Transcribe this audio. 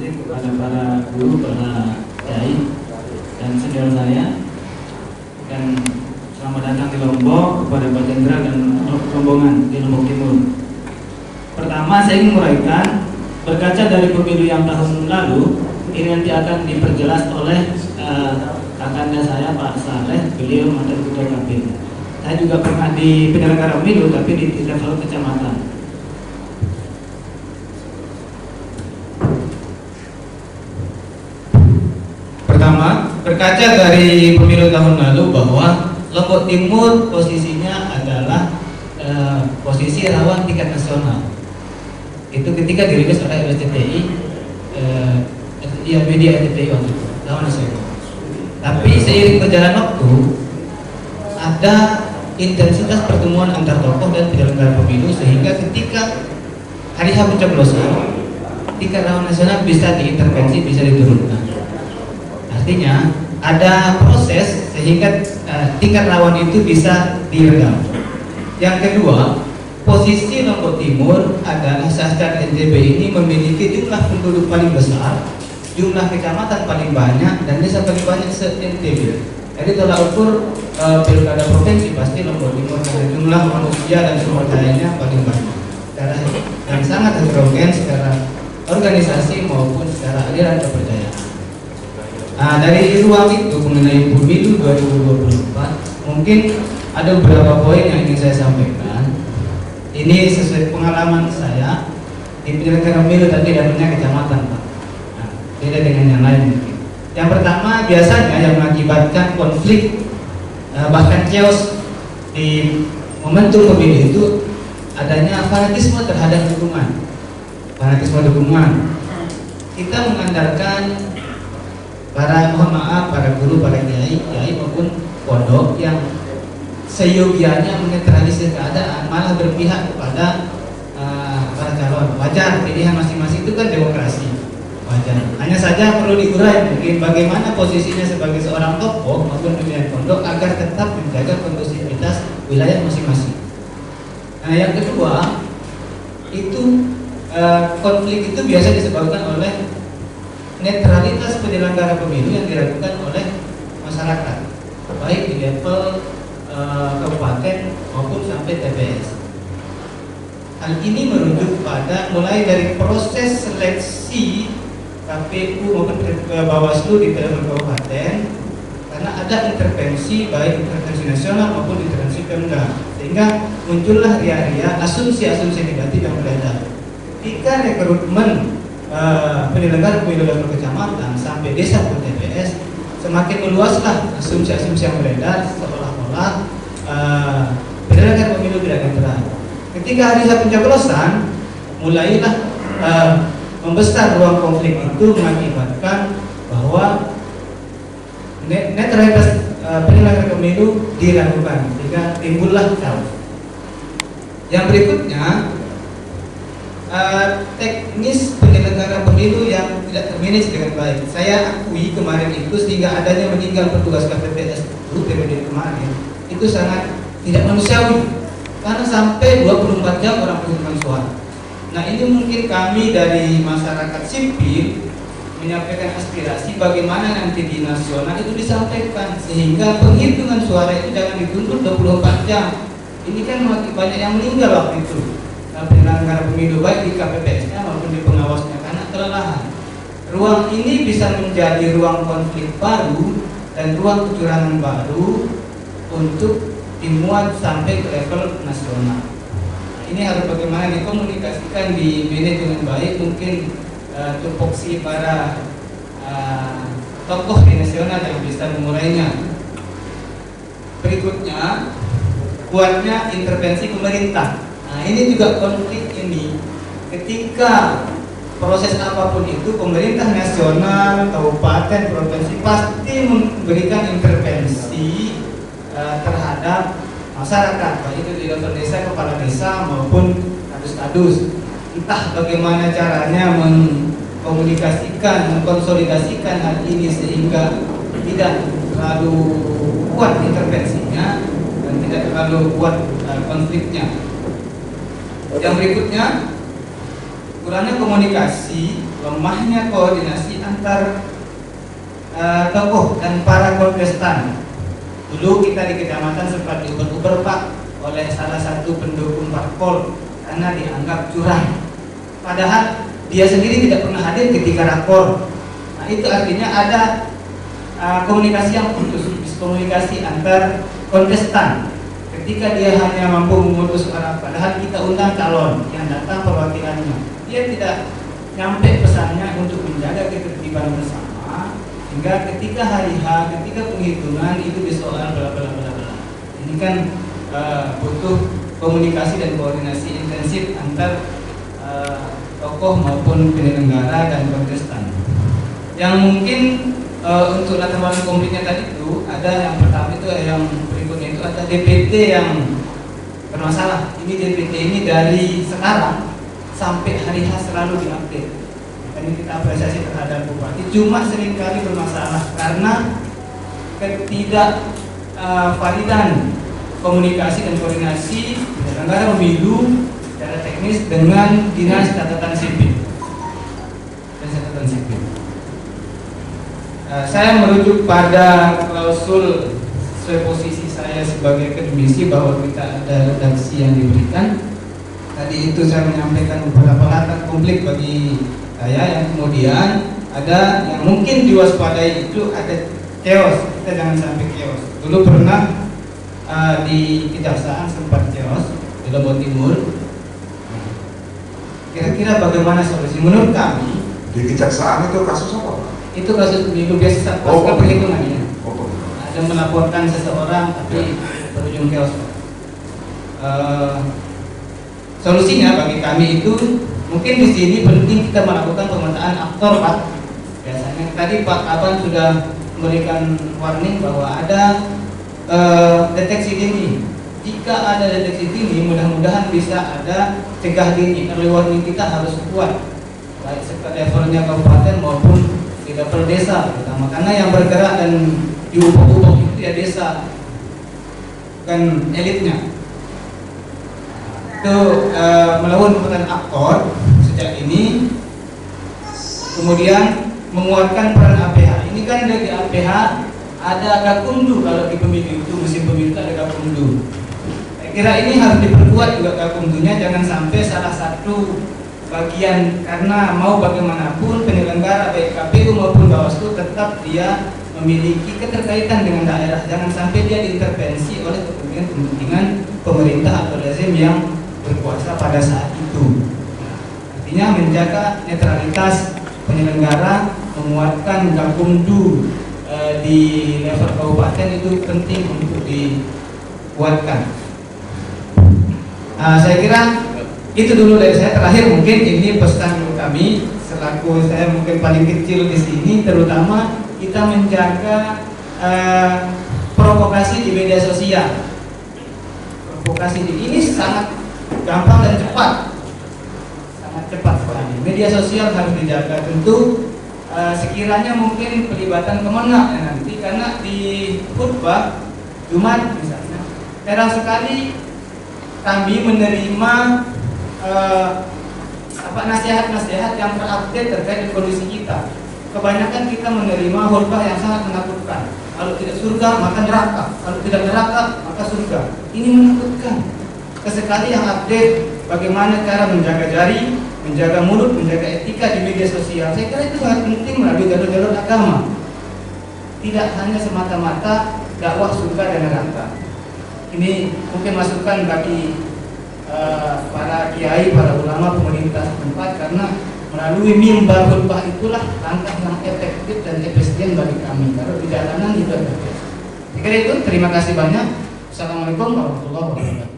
izin kepada para guru, para kiai dan senior saya, dan selamat datang di Lombok kepada Pak Jenderal dan rombongan di Lombok Timur. Pertama, saya ingin menguraikan, berkaca dari pemilu yang tahun lalu, ini nanti akan diperjelas oleh kakanda saya Pak Saleh, beliau mantan ketua KPU. Saya juga pernah di penyelenggara pemilu, tapi di level kecamatan. Pertama, berkaca dari pemilu tahun lalu bahwa Lombok Timur posisinya adalah posisi rawan tingkat nasional. Itu ketika dirilis oleh LSTTI, media LSTTI waktu itu, rawan nasional. Tapi seiring berjalan waktu, ada intensitas pertemuan antar tokoh dan penyelenggara pemilu sehingga ketika hari H pencoblosan, tingkat rawan nasional bisa diintervensi, bisa diturunkan. Artinya ada proses sehingga tingkat rawan itu bisa diredam. Yang kedua, posisi Lombok Timur adalah Sastra NTB ini memiliki jumlah penduduk paling besar, jumlah kecamatan paling banyak, dan desa paling banyak se-NTB. Jadi tolak ukur pilkada provinsi pasti Lombok Timur karena jumlah manusia dan sumber dayanya paling banyak, dan sangat heterogen secara organisasi maupun secara aliran kepercayaan. Dari ruang itu mengenai pemilu 2024, mungkin ada beberapa poin yang ingin saya sampaikan. Ini sesuai pengalaman saya di penyelenggara pemilu tadi dapatnya kecamatan, Pak. Beda dengan yang lain mungkin. Yang pertama, biasanya yang mengakibatkan konflik bahkan chaos di momentum pemilu itu adanya fanatisme terhadap dukungan. Fanatisme dukungan. Kita mengandalkan para guru, para kiai maupun pondok yang seyogianya menetralisir keadaan, malah berpihak kepada para calon. Wajar, pilihan masing-masing itu kan demokrasi. Wajar. Hanya saja perlu diurai mungkin bagaimana posisinya sebagai seorang tokoh maupun pimpinan pondok agar tetap menjaga kondusivitas wilayah masing-masing. Nah, yang kedua itu konflik itu biasa disebabkan oleh netralitas penyelenggara pemilu yang dilakukan oleh masyarakat, baik di level kabupaten maupun sampai TPS. Hal ini merujuk pada mulai dari proses seleksi KPU maupun Bawaslu di level kabupaten, karena ada intervensi baik intervensi nasional maupun intervensi Pemda, sehingga muncullah ria-ria asumsi-asumsi negatif yang beredar. Ketika rekrutmen penyelenggara pemilu level kecamatan sampai desa ke TPS, semakin meluaslah asumsi-asumsi yang beredar seolah-olah penyelenggara pemilu tidak netral. Ketika hari H pencoblosan, mulailah membesar ruang konflik itu mengakibatkan bahwa netralitas penyelenggara pemilu diragukan, sehingga timbullah chaos. Yang berikutnya, teknis penyelenggara pemilu yang tidak termanage dengan baik. Saya akui kemarin itu sehingga adanya meninggal petugas KPPS itu periode kemarin itu sangat tidak manusiawi, karena sampai 24 jam orang penghitungan suara. Nah, ini mungkin kami dari masyarakat sipil menyampaikan aspirasi bagaimana nanti di nasional itu disampaikan sehingga penghitungan suara itu jangan dituntut 24 jam. Ini kan makin banyak yang meninggal waktu itu penyelenggara pemilu baik di KPPS-nya maupun di pengawasnya karena kelelahan. Ruang ini bisa menjadi ruang konflik baru dan ruang kecurangan baru untuk dimuat sampai ke level nasional. Ini harus bagaimana dikomunikasikan, di-manage dengan baik, mungkin tupoksi para tokoh di nasional yang bisa memulainya. Berikutnya, kuatnya intervensi pemerintah. Nah, ini juga konflik ini. Ketika proses apapun itu, pemerintah nasional, kabupaten, provinsi pasti memberikan intervensi terhadap masyarakat, baik itu di level desa, kepala desa maupun kadus-kadus. Entah bagaimana caranya mengkomunikasikan, mengkonsolidasikan hal ini sehingga tidak terlalu kuat intervensinya dan tidak terlalu kuat konfliknya. Yang berikutnya, kurangnya komunikasi lemahnya koordinasi antar tokoh dan para kontestan. Dulu kita di kecamatan sempat diuber-uber Pak oleh salah satu pendukung parpol karena dianggap curang. Padahal dia sendiri tidak pernah hadir ketika rakor. Nah, itu artinya ada komunikasi yang putus, miskomunikasi antar kontestan. Ketika dia hanya mampu mengutus orang, padahal kita undang calon yang datang perwakilannya, dia tidak nyampe pesannya untuk menjaga ketertiban bersama, hingga ketika hari H, ketika penghitungan itu disoal bla bla bla bla. Ini kan butuh komunikasi dan koordinasi intensif antar tokoh maupun penyelenggara dan kontestan. Yang mungkin untuk latar belakang konfliknya tadi itu ada yang pertama itu yang berikutnya itu ada DPT yang bermasalah. Ini DPT ini dari sekarang sampai hari H selalu diupdate. Ini kita apresiasi terhadap bupati. Cuma seringkali bermasalah karena ketidak validan komunikasi dan koordinasi penyelenggara pemilu secara teknis dengan dinas catatan sipil. Saya merujuk pada klausul sesuai posisi saya sebagai akademisi bahwa kita ada redaksi yang diberikan. Tadi itu saya menyampaikan beberapa latar konflik bagi saya yang kemudian ada yang mungkin diwaspadai itu ada chaos. Kita jangan sampai chaos. Dulu pernah di kejaksaan sempat chaos di Lombok Timur. Kira-kira bagaimana solusi menurut kami? Di kejaksaan itu kasus apa? Itu kasus pemilu biasa pasca perhitungan ya. Ada melaporkan seseorang tapi berujung chaos. Solusinya bagi kami itu mungkin di sini penting kita melakukan pemetaan aktor Pak. Biasanya tadi Pak Aban sudah memberikan warning bahwa ada deteksi dini. Jika ada deteksi dini, mudah-mudahan bisa ada cegah dini. Early warning kita harus kuat, baik levelnya kabupaten maupun di level desa terutama, karena yang bergerak dan diubah-ubah itu ya desa, bukan elitnya. Itu melakukan peran aktor sejak ini, kemudian menguatkan peran APH. Ini kan dari APH ada gakumdu, kalau di pemilu itu musim pemilu ada gakumdu. Saya kira ini harus diperkuat juga gakumdunya, jangan sampai salah satu bagian, karena mau bagaimanapun penyelenggara baik KPU maupun Bawaslu tetap dia memiliki keterkaitan dengan daerah, jangan sampai dia diintervensi oleh kepentingan pemerintah atau rezim yang berkuasa pada saat itu. Artinya menjaga netralitas penyelenggara, menguatkan gakumdu di level kabupaten itu penting untuk dikuatkan. Saya kira itu dulu dari saya. Terakhir mungkin ini pesan kami selaku saya mungkin paling kecil di sini, terutama kita menjaga provokasi di media sosial. Provokasi ini sangat gampang dan cepat, sangat cepat sekali. Media sosial harus dijaga. Tentu sekiranya mungkin pelibatan kemenang nanti, karena di khutbah Jumat misalnya, jarang sekali kami menerima nasihat-nasihat yang terupdate terkait dengan kondisi kita. Kebanyakan kita menerima khutbah yang sangat menakutkan. Kalau tidak surga maka neraka, kalau tidak neraka maka surga. Ini menakutkan. Sesekali yang update bagaimana cara menjaga jari, menjaga mulut, menjaga etika di media sosial. Saya kira itu sangat penting melalui jalur-jalur agama. Tidak hanya semata-mata dakwah surga dan neraka. Ini mungkin masukan bagi para kiai, para ulama, pemerintah setempat, karena melalui mimbar khutbah itulah langkah yang efektif dan efisien bagi kami. Kalau di jalanan itu efektif. Saya kira itu, terima kasih banyak. Assalamualaikum warahmatullahi wabarakatuh.